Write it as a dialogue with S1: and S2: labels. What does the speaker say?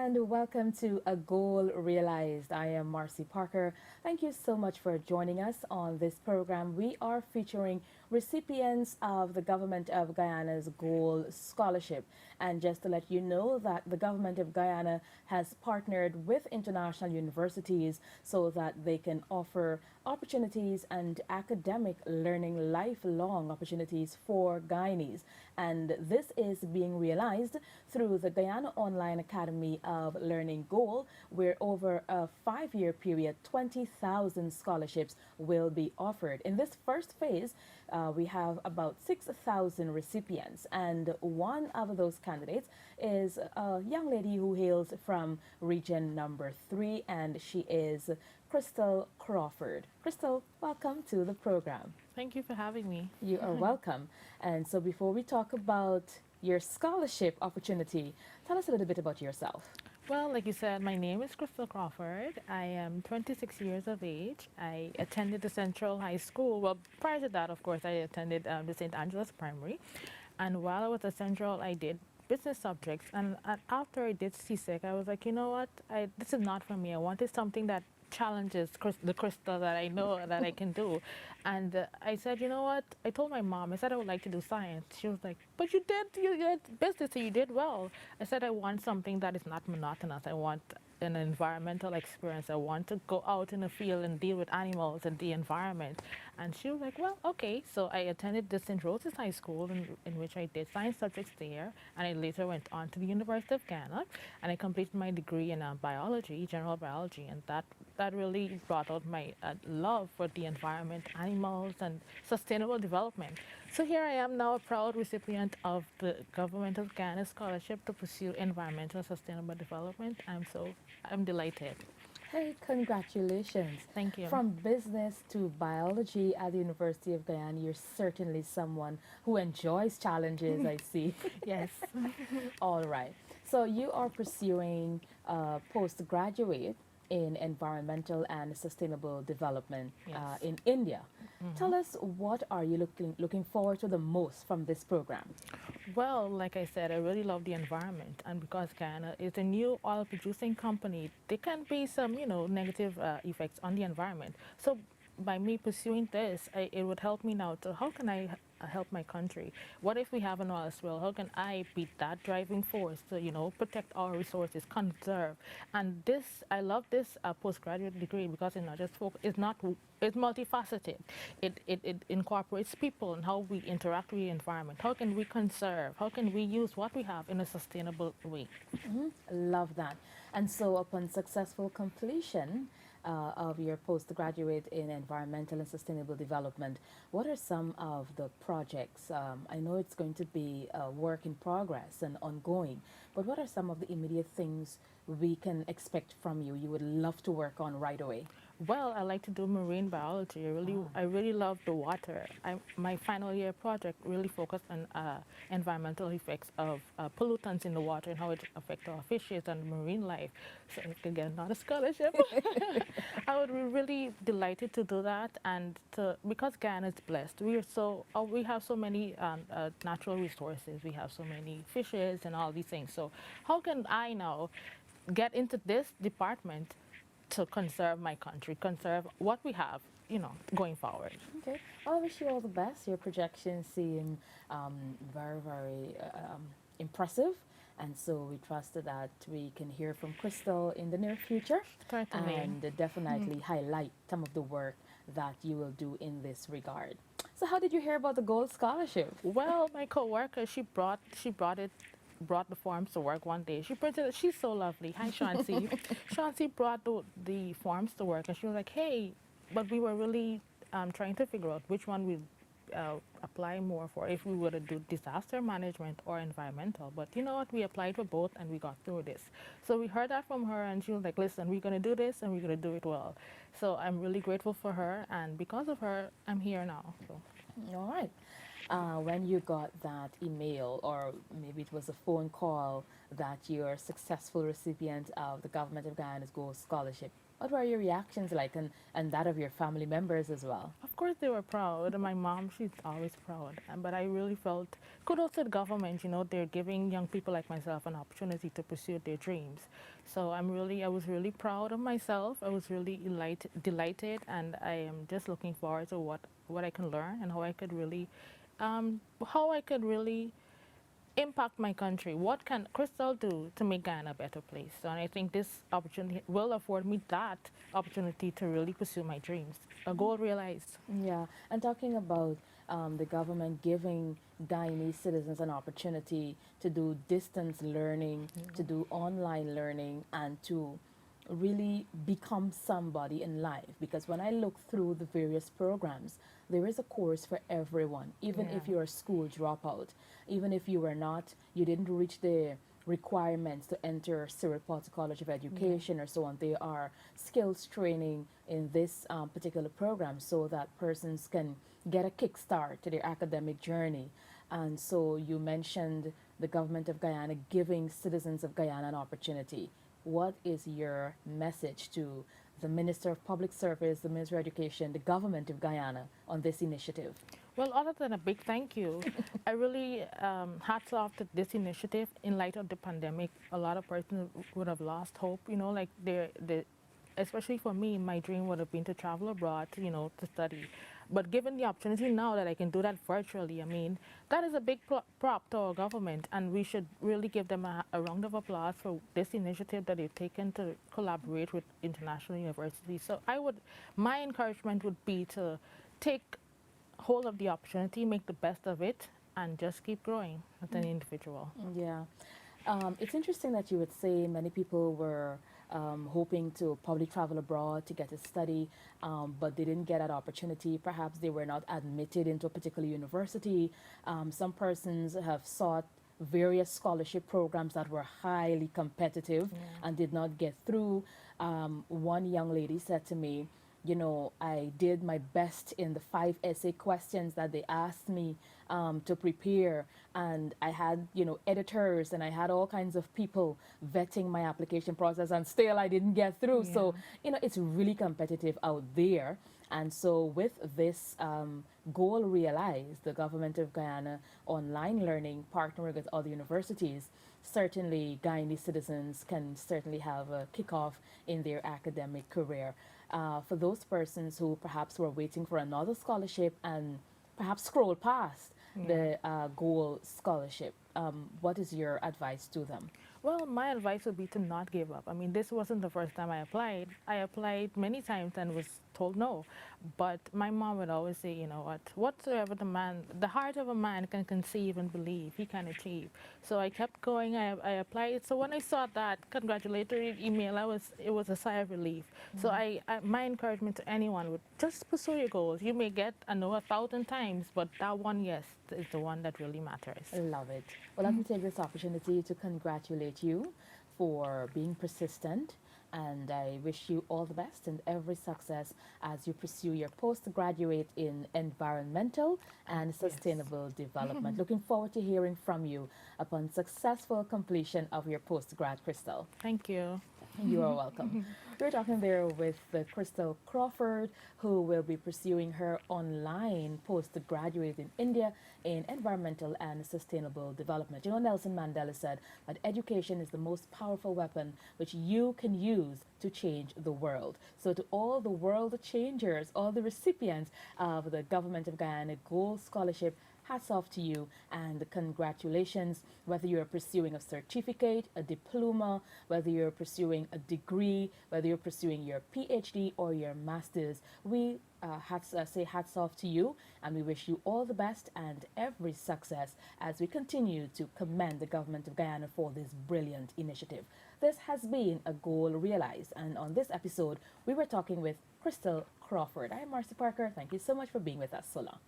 S1: and welcome to A Goal Realized. I am Marcy Parker. Thank you so much for joining us on this program. We are featuring recipients of the Government of Guyana's Goal Scholarship. And just to let you know that the Government of Guyana has partnered with international universities so that they can offer opportunities and academic learning, lifelong opportunities for Guyanese. And this is being realized through the Guyana Online Academy of Learning Goal, where over a 5-year period, 20,000 scholarships will be offered. In this first phase, we have about 6,000 recipients, and one of those candidates is a young lady who hails from region number 3, and she is Crystal Crawford. Crystal, welcome to the program.
S2: Thank you for having me.
S1: You are welcome. And so before we talk about your scholarship opportunity, tell us a little bit about yourself.
S2: Well, like you said, my name is Crystal Crawford. I am 26 years of age. I attended the Central High School. Well, prior to that, of course, I attended the St. Angela's Primary. And while I was at Central, I did business subjects. And after I did CSEC, I was like, you know what? This is not for me. I wanted something that challenges the Crystal that I know that I can do. And I said, you know what? I told my mom, I said I would like to do science. She was like, but you did business, so you did well. I said, I want something that is not monotonous. I want an environmental experience. I want to go out in the field and deal with animals and the environment. And she was like, well, okay. So I attended the St. Rose's High School in which I did science subjects there. And I later went on to the University of Ghana. And I completed my degree in biology, general biology. And that really brought out my love for the environment, animals, and sustainable development. So here I am now, a proud recipient of the Government of Ghana scholarship to pursue environmental sustainable development. I'm delighted.
S1: Hey, congratulations.
S2: Thank you.
S1: From business to biology at the University of Guyana, you're certainly someone who enjoys challenges, I see.
S2: Yes.
S1: All right. So you are pursuing postgraduate in environmental and sustainable development
S2: Yes.
S1: in India. Tell us, what are you looking forward to the most from this program?
S2: Well, like I said, I really love the environment, and because Guyana is a new oil-producing company, there can be some, negative effects on the environment. So by me pursuing this, it would help me now to how can I help my country? What if we have an oil spill? How can I be that driving force to, protect our resources, conserve? And I love this postgraduate degree because it's not just it's multifaceted. It incorporates people and how we interact with the environment. How can we conserve? How can we use what we have in a sustainable way?
S1: Love that. And so upon successful completion of your postgraduate in environmental and sustainable development, what are some of the projects? I know it's going to be a work in progress and ongoing, but what are some of the immediate things we can expect from you would love to work on right away?
S2: Well, I like to do marine biology. I really love the water. My final year project really focused on environmental effects of pollutants in the water and how it affects our fishes and marine life. So again, not a scholarship. I would be really delighted to do that, and because Guyana is blessed, we have so many natural resources. We have so many fishes and all these things. So how can I now get into this department to conserve my country, conserve what we have, going forward?
S1: Okay. Well, I wish you all the best. Your projections seem very, very impressive. And so we trust that we can hear from Crystal in the near future.
S2: Certainly.
S1: And definitely highlight some of the work that you will do in this regard. So how did you hear about the Gold Scholarship?
S2: Well, my coworker, she brought the forms to work one day. She printed it. She's so lovely. Hi, Chauncey. Chauncey brought the forms to work, and she was like, hey, but we were really trying to figure out which one we apply more for, if we were to do disaster management or environmental. But you know what? We applied for both, and we got through this. So we heard that from her, and she was like, listen, we're going to do this, and we're going to do it well. So I'm really grateful for her, and because of her, I'm here now. So.
S1: All right. When you got that email, or maybe it was a phone call, that you're a successful recipient of the Government of Guyana's Gold Scholarship, What were your reactions like, and that of your family members as well?
S2: Of course, they were proud. My mom, she's always proud. But I really felt kudos to the government. You know, they're giving young people like myself an opportunity to pursue their dreams. So I was really proud of myself. I was really delighted, and I am just looking forward to what I can learn and how I could really impact my country. What can Crystal do to make Ghana a better place? So and I think this opportunity will afford me that opportunity to really pursue my dreams. A goal realized.
S1: Yeah, and talking about the government giving Guyanese citizens an opportunity to do distance learning, to do online learning, and to really become somebody in life. Because when I look through the various programs, there is a course for everyone, even
S2: Yeah.
S1: if you're a school dropout, even if you were not, you didn't reach the requirements to enter Siripot College of Education or so on. There are skills training in this particular program so that persons can get a kickstart to their academic journey. And so you mentioned the government of Guyana giving citizens of Guyana an opportunity. What is your message to the Minister of Public Service, the Minister of Education, the government of Guyana on this initiative?
S2: Well, other than a big thank you, I really hats off to this initiative. In light of the pandemic, a lot of persons would have lost hope. You know, like especially for me, my dream would have been to travel abroad, to study. But given the opportunity now that I can do that virtually, I mean, that is a big prop to our government, and we should really give them a round of applause for this initiative that they've taken to collaborate with international universities. So my encouragement would be to take hold of the opportunity, make the best of it, and just keep growing as an individual.
S1: Yeah. It's interesting that you would say many people were hoping to probably travel abroad to get a study, but they didn't get that opportunity. Perhaps they were not admitted into a particular university. Some persons have sought various scholarship programs that were highly competitive and did not get through. One young lady said to me, I did my best in the 5 essay questions that they asked me to prepare. And I had, editors and I had all kinds of people vetting my application process, and still I didn't get through.
S2: Yeah.
S1: So, it's really competitive out there. And so, with this goal realized, the government of Guyana online learning, partnering with other universities, certainly Guyanese citizens can certainly have a kickoff in their academic career. For those persons who perhaps were waiting for another scholarship and perhaps scroll past the goal scholarship, what is your advice to them?
S2: Well, my advice would be to not give up. I mean, this wasn't the first time I applied. I applied many times and was told no. But my mom would always say, whatsoever the heart of a man can conceive and believe, he can achieve. So I kept going. I applied. So when I saw that congratulatory email, it was a sigh of relief. So my encouragement to anyone would just pursue your goals. You may get a no 1,000 times, but that one yes is the one that really matters.
S1: Love it. Well, let me take this opportunity to congratulate you for being persistent, and I wish you all the best and every success as you pursue your postgraduate in environmental and sustainable development. Looking forward to hearing from you upon successful completion of your postgrad, Crystal.
S2: Thank you.
S1: You are welcome. We're talking there with Crystal Crawford, who will be pursuing her online postgraduate in India in environmental and sustainable development. Nelson Mandela said that education is the most powerful weapon which you can use to change the world. So to all the world changers, all the recipients of the Government of Guyana Gold Scholarship, hats off to you and congratulations. Whether you're pursuing a certificate, a diploma, whether you're pursuing a degree, whether you're pursuing your PhD or your master's, we say hats off to you, and we wish you all the best and every success as we continue to commend the government of Guyana for this brilliant initiative. This has been a goal realized, and on this episode we were talking with Crystal Crawford. I'm Marcy Parker. Thank you so much for being with us so long.